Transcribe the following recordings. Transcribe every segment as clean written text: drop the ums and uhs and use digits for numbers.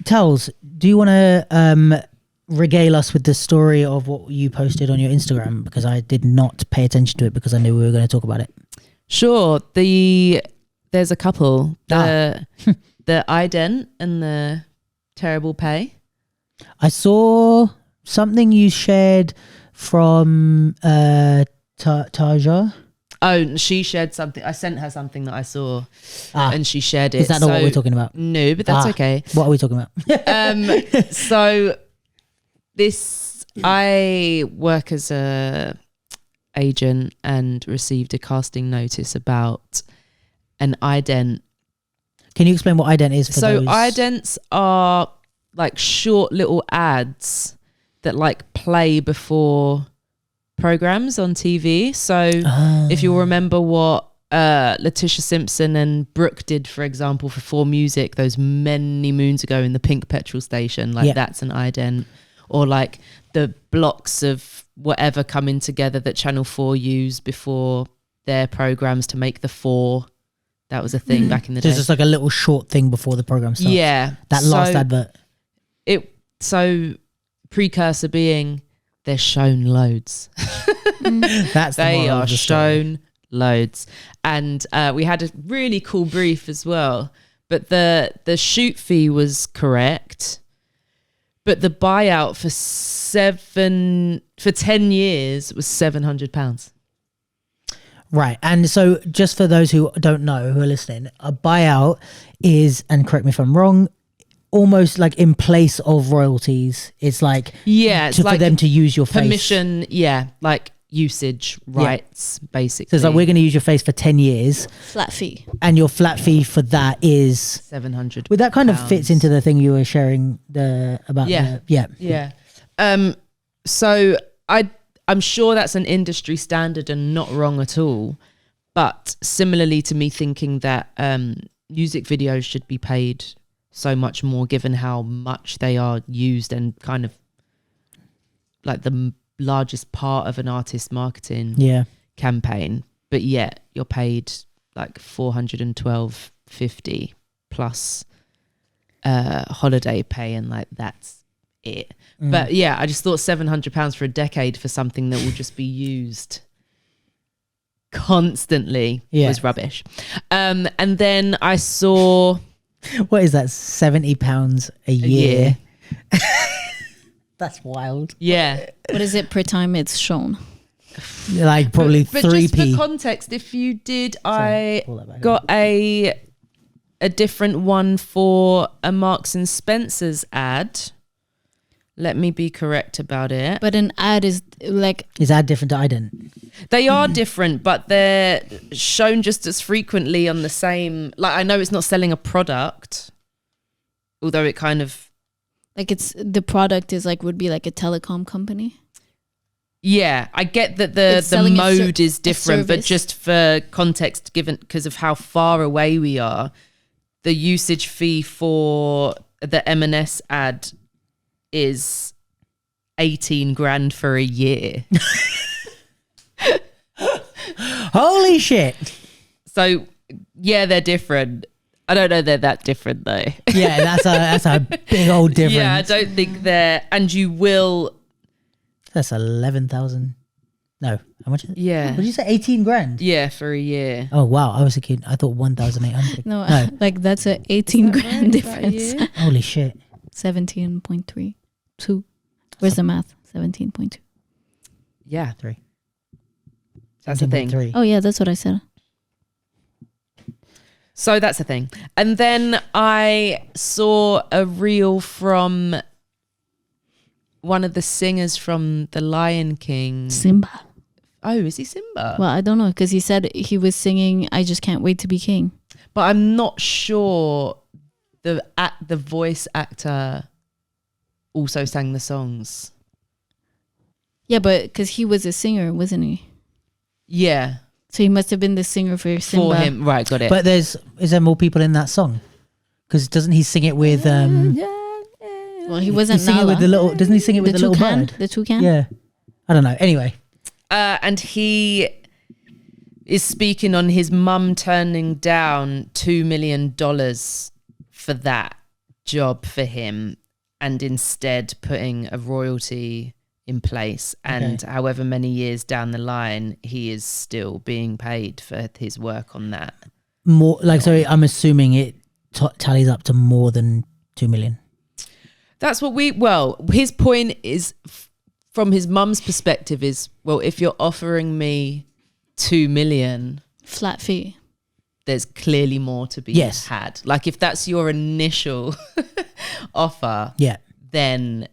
Tells, do you want to regale us with the story of what you posted on your Instagram? Because I did not pay attention to it because I knew we were going to talk about it. Sure. There's a couple. The ident and the terrible pay. I saw something you shared from Taja. Oh, she shared something. I sent her something that I saw and she shared it. Is that not what we're talking about? No, but that's okay. What are we talking about? So I work as a agent and received a casting notice about an ident. Can you explain what ident is for those? Idents are like short little ads that like play before programs on TV. So if you'll remember what Letitia Simpson and Brooke did, for example, for 4Music those many moons ago in the pink petrol station, like that's an ident. Or like the blocks of whatever coming together that Channel 4 used before their programs to make the 4. That was a thing back in the day. There's just like a little short thing before the program starts. Yeah. That last advert. So precursor being they're shown loads. That's they are shown loads. And we had a really cool brief as well. But the shoot fee was correct. But the buyout for 10 years was £700. Right. And so just for those who don't know, who are listening, a buyout is, and correct me if I'm wrong, almost like in place of royalties. It's like it's for them to use your face. Permission, like usage rights, basically. So it's like, we're going to use your face for 10 years. Flat fee. And your flat fee for that is £700. Well, that kind of fits into the thing you were sharing about. So I'm sure that's an industry standard and not wrong at all. But similarly to me thinking that music videos should be paid so much more given how much they are used and kind of like the largest part of an artist's marketing campaign. But yet you're paid like $412.50 plus holiday pay and like that's it. But I just thought £700 for a decade for something that will just be used constantly was rubbish. And then I saw what is that, £70 a year? That's wild. Yeah. What is it per time it's shown? Like probably but 3p. Just for context, if you did, I got a different one for a Marks and Spencer's ad. Let me be correct about it. But an ad is like... Is ad different to ident? They are different, but they're shown just as frequently on the same... Like, I know it's not selling a product, although it kind of... Like, it's the product is like, would be like a telecom company. Yeah, I get that the mode is different, but just for context, given because of how far away we are, the usage fee for the M&S ad is 18 grand for a year. Holy shit. So yeah, they're different. I don't know they're that different though. Yeah, that's a big old difference. Yeah, I don't think they're, and you will. That's 11,000. No, how much is it? Yeah. What did you say? 18 grand? Yeah, for a year. Oh wow, I was a kid. I thought 1,800. No, like that's a 18 grand difference. Holy shit. 17.32. Where's the math? 17.2. Yeah. 3. That's the thing. 3. Oh yeah, that's what I said. So that's the thing. And then I saw a reel from one of the singers from The Lion King. Simba. Oh, is he Simba? Well, I don't know, because he said he was singing I Just Can't Wait to Be King. But I'm not sure the voice actor also sang the songs. Yeah, but because he was a singer, wasn't he? Yeah. So he must have been the singer for Simba. For him, right, got it. But is there more people in that song? Because doesn't he sing it with well, he wasn't sing it with the little, doesn't he sing it with the little bird? The toucan? Yeah. I don't know. Anyway. And he is speaking on his mum turning down $2 million for that job for him, and instead putting a royalty in place, and however many years down the line, he is still being paid for his work on that. More like, so I'm assuming it tallies up to more than 2 million. That's what his point is, from his mum's perspective, is, well, if you're offering me 2 million flat fee, there's clearly more to be had. Like, if that's your initial offer, then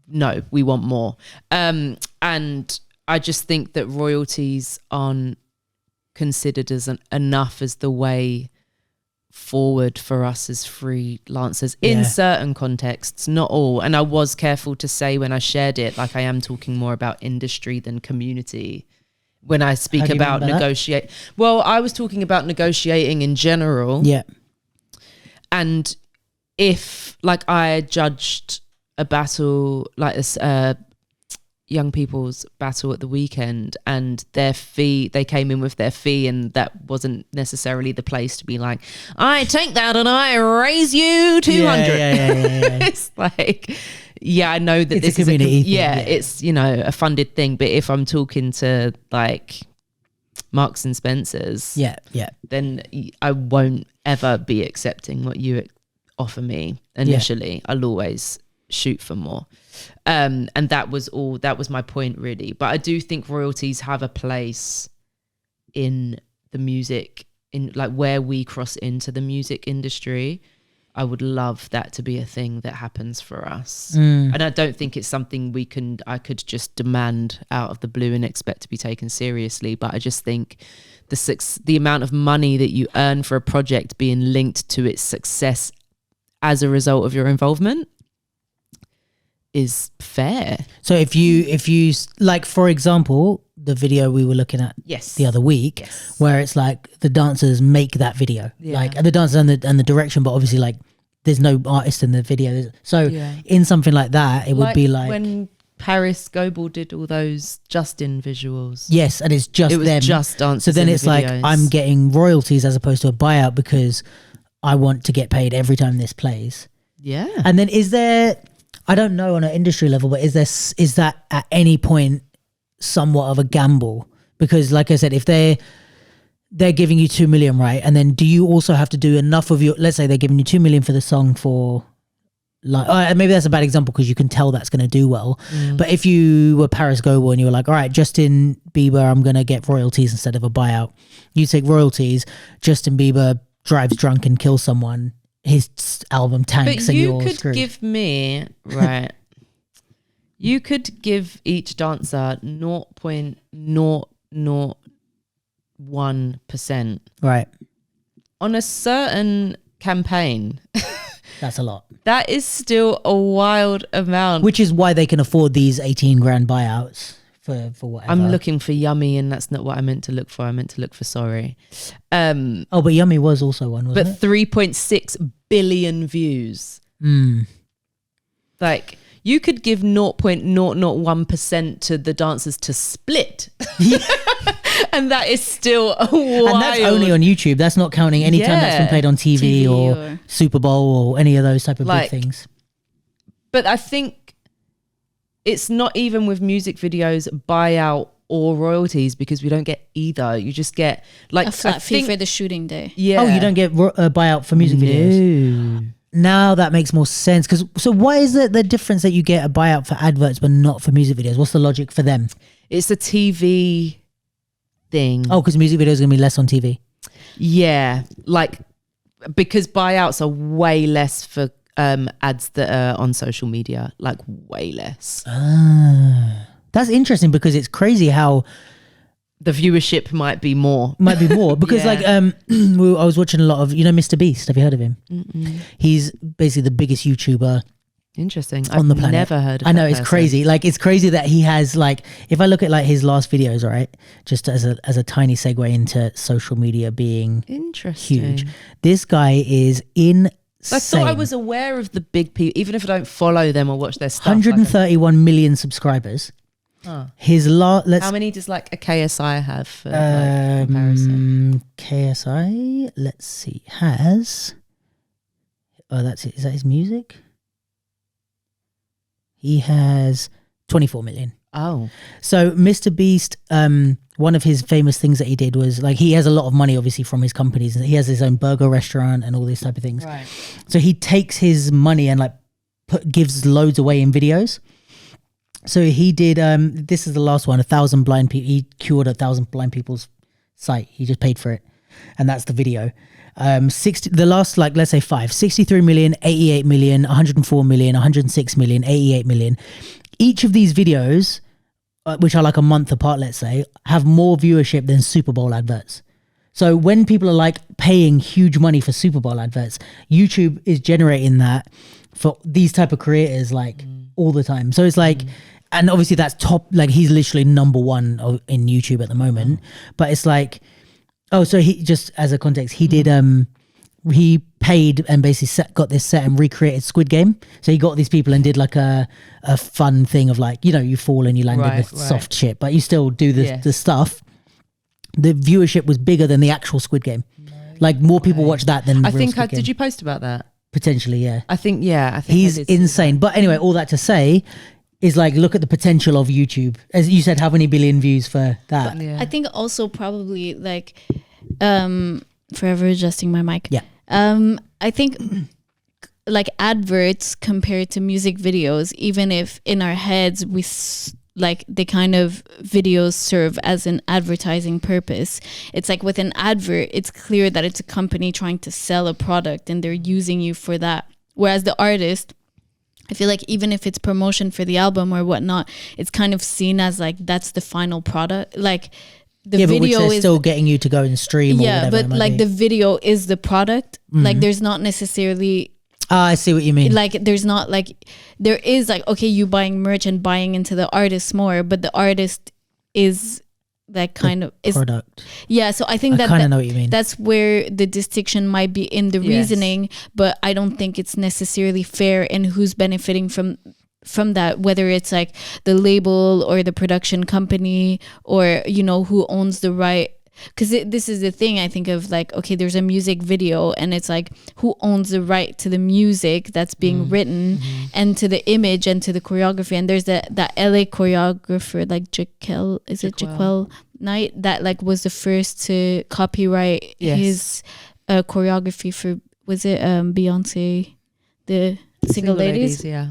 no, we want more. And I just think that royalties aren't considered as enough as the way forward for us as freelancers in certain contexts, not all. And I was careful to say when I shared it, like, I am talking more about industry than community when I speak about negotiate. Well, I was talking about negotiating in general. Yeah. And if, like, I judged a battle like this, young people's battle at the weekend, and their fee, they came in with their fee, and that wasn't necessarily the place to be like, I take that and I raise you 200. It's like, I know that it's this a community is thing, it's, you know, a funded thing. But if I'm talking to like Marks and Spencer's, then I won't ever be accepting what you offer me initially. I'll always shoot for more. And that was my point, really. But I do think royalties have a place in the music, in like where we cross into the music industry. I would love that to be a thing that happens for us. And I don't think it's something I could just demand out of the blue and expect to be taken seriously. But I just think the amount of money that you earn for a project being linked to its success as a result of your involvement is fair. So if you like, for example, the video we were looking at the other week, where it's like the dancers make that video, like the dancers and the direction, but obviously like there's no artist in the video. So in something like that, it would be like when Paris Goebel did all those Justin visuals. Yes, and it was them. Just dancers. So then in it's the like videos. I'm getting royalties as opposed to a buyout because I want to get paid every time this plays. Yeah. And then is there, I don't know on an industry level, but is that at any point somewhat of a gamble? Because like I said, if they're giving you 2 million, right? And then do you also have to do enough of your, let's say they're giving you 2 million for the song for like, maybe that's a bad example because you can tell that's going to do well. But if you were Paris Goebel and you were like, all right, Justin Bieber, I'm going to get royalties instead of a buyout. You take royalties, Justin Bieber drives drunk and kills someone, his album tanks, and you're screwed. But you could give me, right, you could give each dancer 0.001%. Right. On a certain campaign. That's a lot. That is still a wild amount. Which is why they can afford these 18 grand buyouts for whatever. I'm looking for Yummy, and that's not what I meant to look for. I meant to look for Sorry. But Yummy was also one, wasn't it? But 3.6 billion views. Like, you could give 0.001% to the dancers to split. And that is still a wild. And that's only on YouTube. That's not counting any time that's been played on TV or Super Bowl or any of those type of big things. But I think it's not even with music videos, buyout or royalties, because we don't get either. You just get like a flat fee for the shooting day. Yeah. Oh, you don't get a buyout for music videos? Now that makes more sense. So why is it the difference that you get a buyout for adverts but not for music videos? What's the logic for them? It's a TV thing. Oh, because music videos are going to be less on TV. Yeah. Like, because buyouts are way less for ads that are on social media. Like, way less. That's interesting because it's crazy how the viewership might be more because like I was watching a lot of, Mr. Beast. Have you heard of him? He's basically the biggest YouTuber interesting on the planet. Never heard of I know, that it's person. crazy. Like, it's crazy that he has, like, if I look at like his last videos, right, just as a tiny segue into social media being interesting huge, this guy is insane. I thought I was aware of the big people, even if I don't follow them or watch their stuff. 131 million subscribers. His how many does like a KSI have for like, comparison? KSI, let's see, has that's it. Is that his music? He has 24 million. Oh, So Mr. Beast, one of his famous things that he did was like he has a lot of money obviously from his companies. He has his own burger restaurant and all these type of things. right. So he takes his money and like gives loads away in videos. So he did. This is the last one. 1,000 blind people. He cured 1,000 blind people's sight. He just paid for it, and that's the video. 60. The last, like, let's say 63 million, 88 million, 104 million, 106 million, 88 million. Each of these videos, which are like a month apart, let's say, have more viewership than Super Bowl adverts. So when people are like paying huge money for Super Bowl adverts, YouTube is generating that for these type of creators like all the time. So it's like, and obviously that's top, like he's literally number one in YouTube at the moment. But it's like, oh, so he just as a context, he did he paid and basically got this set and recreated Squid Game. So he got these people and did like a fun thing of like, you know, you fall and you land in the soft shit, but you still do the stuff. The viewership was bigger than the actual Squid Game. Like more people watch that than the real Squid Game. Did you post about that? Potentially, yeah. I think He's insane. But anyway, all that to say is like, look at the potential of YouTube. As you said, how many billion views for that? Yeah. I think also probably like forever adjusting my mic. Yeah. I think like adverts compared to music videos, even if in our heads like the kind of videos serve as an advertising purpose, it's like with an advert, it's clear that it's a company trying to sell a product and they're using you for that. Whereas the artist, I feel like even if it's promotion for the album or whatnot, it's kind of seen as like that's the final product. Like the but which video they're is still getting you to go and stream. or whatever but like the video is the product. Like there's not necessarily I see what you mean. like there's not like there is like, okay, you buying merch and buying into the artist more, but the artist is that kind of is product. Yeah, so I think I kind of know what you mean. that's where the distinction might be in the reasoning, but I don't think it's necessarily fair in who's benefiting from that, whether it's like the label or the production company or, you know, who owns the right. Because this is the thing I think of, like, okay, there's a music video and it's like, who owns the right to the music that's being written and to the image and to the choreography. And there's that LA choreographer, like Jaquel Knight, that like was the first to copyright his choreography for, was it Beyonce, the Single Ladies? Yeah.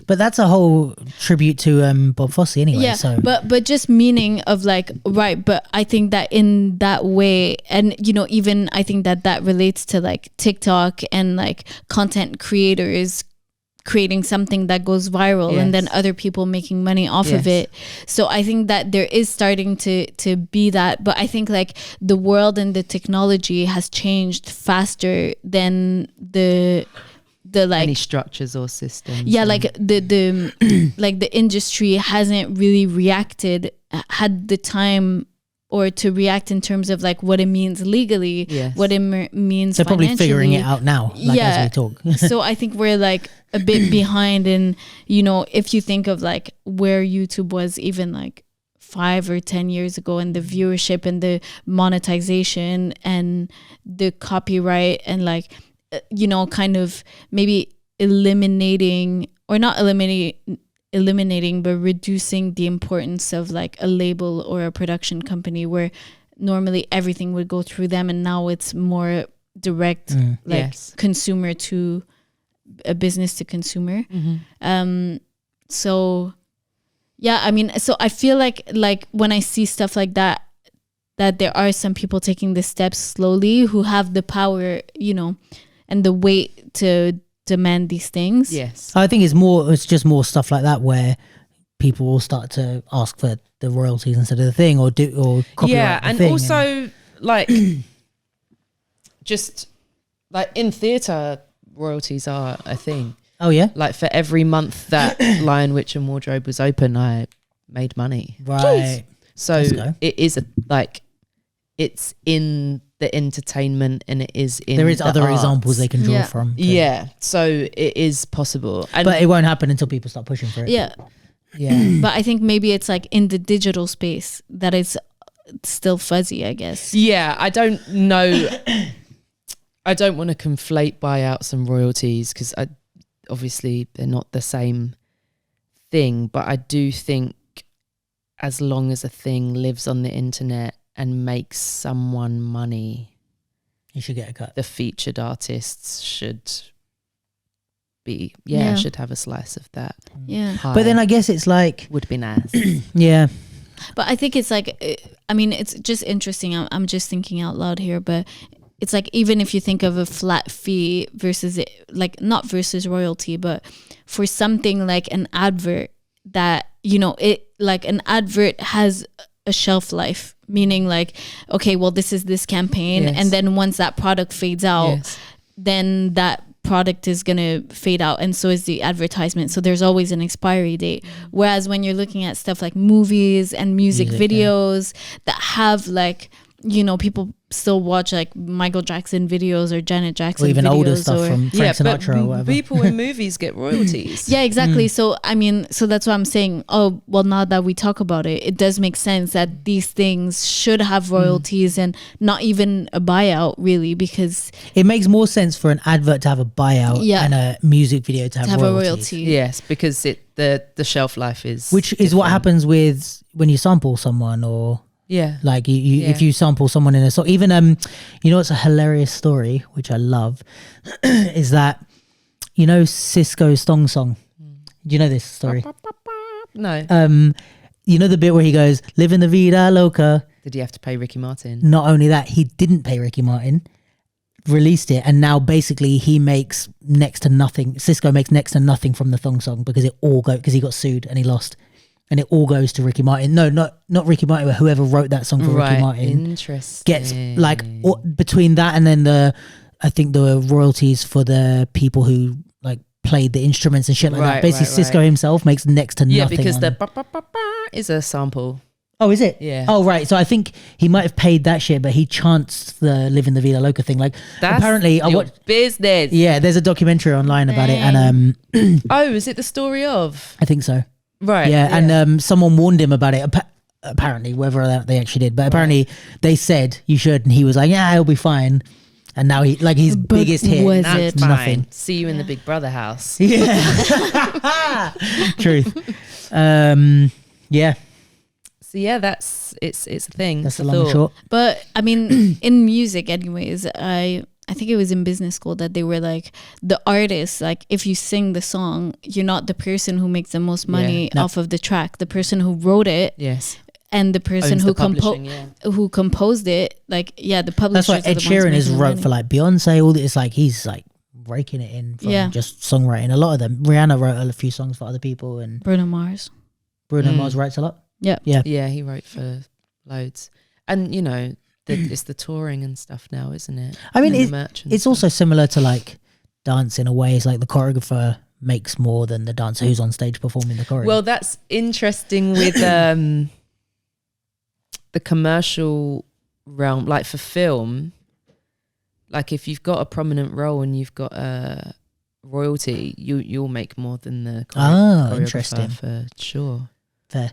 But that's a whole tribute to Bob Fosse anyway. Yeah, so. but just meaning of like, right, but I think that in that way, and you know, even I think that relates to like TikTok and like content creators creating something that goes viral and then other people making money off of it. So I think that there is starting to be that, but I think like the world and the technology has changed faster than the like any structures or systems. Yeah, like the like the industry hasn't really had the time or to react in terms of like what it means legally, what it means they're probably figuring it financially. out now, like as we talk. So I think we're like a bit behind in, you know, if you think of like where YouTube was even like 5 or 10 years ago, and the viewership and the monetization and the copyright and like, you know, kind of maybe eliminating but reducing the importance of like a label or a production company where normally everything would go through them, and now it's more direct, consumer to a business to consumer. So yeah, I mean, so I feel like when I see stuff like that there are some people taking the steps slowly who have the power, you know, and the weight to demand these things. Yes. I think it's just more stuff like that where people will start to ask for the royalties instead of the thing or copyright. Yeah, and also like just like in theatre, royalties are a thing. Oh yeah? Like for every month that Lion, Witch and Wardrobe was open, I made money. Right. So it is it's in the entertainment and it is in there is the other arts. examples they can draw from. Yeah, so it is possible. But it won't happen until people start pushing for it. Yeah. But I think maybe it's like in the digital space that it's still fuzzy, I guess. Yeah, I don't know. I don't want to conflate buyouts and royalties because obviously they're not the same thing, but I do think as long as a thing lives on the internet and makes someone money, You should get a cut. the featured artists should be Yeah. should have a slice of that Yeah. pie. But then I guess it's like, would be nice. yeah, But I think it's like, I mean, it's just interesting. I'm just thinking out loud here, but it's like, even if you think of a flat fee versus like not versus royalty, but for something like an advert that, it like an advert has a shelf life, meaning like, okay, well, this is this campaign. Yes. And then once that product fades out, Yes. then that product is going to fade out, and so is the advertisement. So there's always an expiry date. Whereas when you're looking at stuff like movies and music videos that have like, people still watch like Michael Jackson videos or Janet Jackson or even videos older stuff or, from Frank Sinatra or whatever. People in movies get royalties. yeah, exactly. So I mean, so that's why I'm saying, oh well, now that we talk about it, it does make sense that these things should have royalties and not even a buyout, really, because It makes more sense for an advert to have a buyout Yeah. and a music video to have, to have royalties. a royalty. Yes, because the shelf life is Which is what different. happens with when you sample someone, or Yeah. like you Yeah. if you sample someone in a song. Even it's a hilarious story which I love is that Cisco's song. Do you know this story? No. The bit where he goes, "Living the vida loca." Did you have to pay Ricky Martin? Not only that, he didn't pay Ricky Martin, released it, and now basically he makes next to nothing. Cisco makes next to nothing from the thong song because because he got sued and he lost, and it all goes to Ricky Martin. No, not Ricky Martin, but whoever wrote that song for Ricky Martin Interesting. gets like between that and then I think the royalties for the people who like played the instruments and shit like that. Right, Basically, right, Cisco right. himself makes next to Yeah, nothing. because on- the is a sample. Oh, is it? Yeah. Oh, right. So I think he might have paid that shit, but he chanced the "Living the Vida Loca" thing. Like, That's apparently, I your watched. business. Yeah, there's a documentary online about it, and Oh, is it the story of? I think so. Right. Yeah, and someone warned him about it. Apparently, whether they actually did, but apparently they said you should, and he was like, "Yeah, he'll be fine." And now his But biggest hit. was That's it? fine. Nothing. See you in the Big Brother house. Yeah, truth. Yeah, So yeah, it's a thing. that's It's the a long and thought. short. But I mean, in music, anyways, I think it was in business school that they were like, the artist, like if you sing the song, you're not the person who makes the most money No. off of the track. The person who wrote it Yes. and the person Owns who the publishing, who composed it, like the That's publishers. why are Ed the ones Sheeran has making the wrote money. for like Beyonce. All this, like he's like raking it in from Yeah. just songwriting. A lot of them. Rihanna wrote a few songs for other people, and Bruno Mars. Bruno Mars writes a lot. Yeah. Yeah. Yeah, he wrote for loads. And it's the touring and stuff now, isn't it? I mean, And the merch and it's stuff. also similar to like dance in a way. It's like the choreographer makes more than the dancer who's on stage performing the choreo. Well, that's interesting with the commercial realm, like for film. Like if you've got a prominent role and you've got a royalty, you'll make more than the choreographer interesting. for sure. Fair.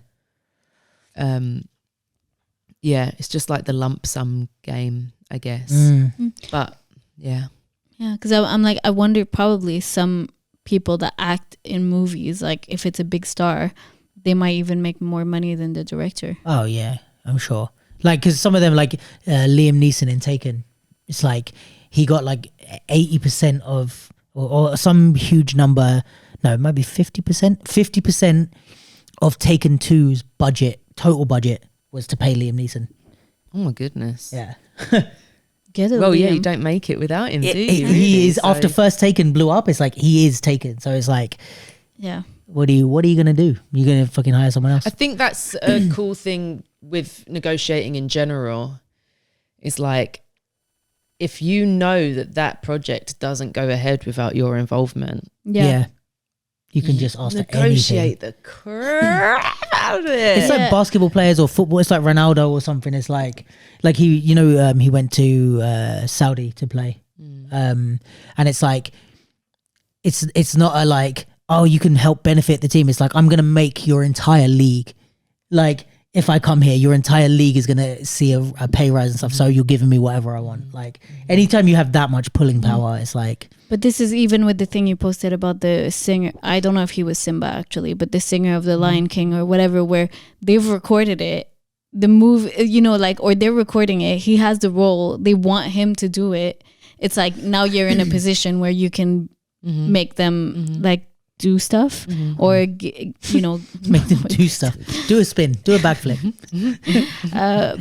Yeah, it's just like the lump sum game, I guess. But yeah, Yeah, because I'm like, I wonder probably some people that act in movies, like if it's a big star, they might even make more money than the director. Oh yeah, I'm sure. Like, because some of them, like Liam Neeson in Taken, it's like he got like 80% of, or some huge number. No, it might be 50%. 50% of Taken 2's total budget, was to pay Liam Neeson. oh my goodness. Yeah. Get it? Well, yeah, Liam. you don't make it without him, do you? He really? is So- after first Taken blew up. It's like he is Taken. So it's like, Yeah. what are you gonna do? You gonna fucking hire someone else? I think that's a cool thing with negotiating in general. Is like, if you know that project doesn't go ahead without your involvement, Yeah. You can just ask for anything. negotiate the crap out of it. It's like Yeah. basketball players or football. It's like Ronaldo or something. It's like he, he went to Saudi to play, and it's like, it's not a like, oh, you can help benefit the team. It's like, I'm gonna make your entire league. Like if I come here, your entire league is gonna see a pay rise and stuff. So you're giving me whatever I want. Like anytime you have that much pulling power, it's like. But this is even with the thing you posted about the singer. I don't know if he was Simba actually, but the singer of the Lion King or whatever, where they've recorded it, the move, you know, like, or they're recording it. He has the role. They want him to do it. It's like now you're in a position where you can make them like do stuff or you know Make them do stuff. Do a spin. Do a backflip.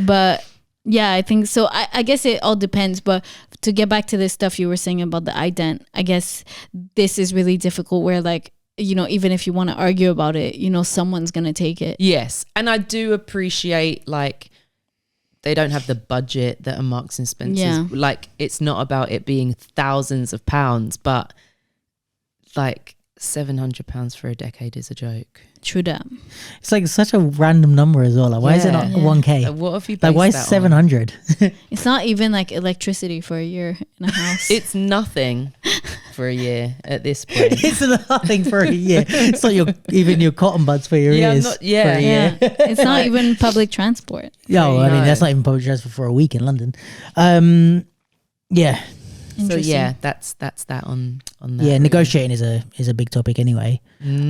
but yeah, I think so. I guess it all depends. But to get back to this stuff you were saying about the ident, I guess this is really difficult where like, you know, even if you want to argue about it, you know, someone's going to take it. Yes. And I do appreciate like they don't have the budget that a Marks and Spencer's. Yeah. Like it's not about it being thousands of pounds, but like £700 for a decade is a joke. True that. It's like such a random number as well. Like, why is it not 1K? What have you Like, why is 700? It's not even like electricity for a year in a house. It's nothing for a year at this point. It's nothing for a year. It's not even your cotton buds for your ears. For a year. Yeah. It's not even public transport. Yeah, well, I mean, No. that's not even public transport for a week in London. Yeah. So yeah, that's that on that. Yeah, negotiating is a big topic anyway.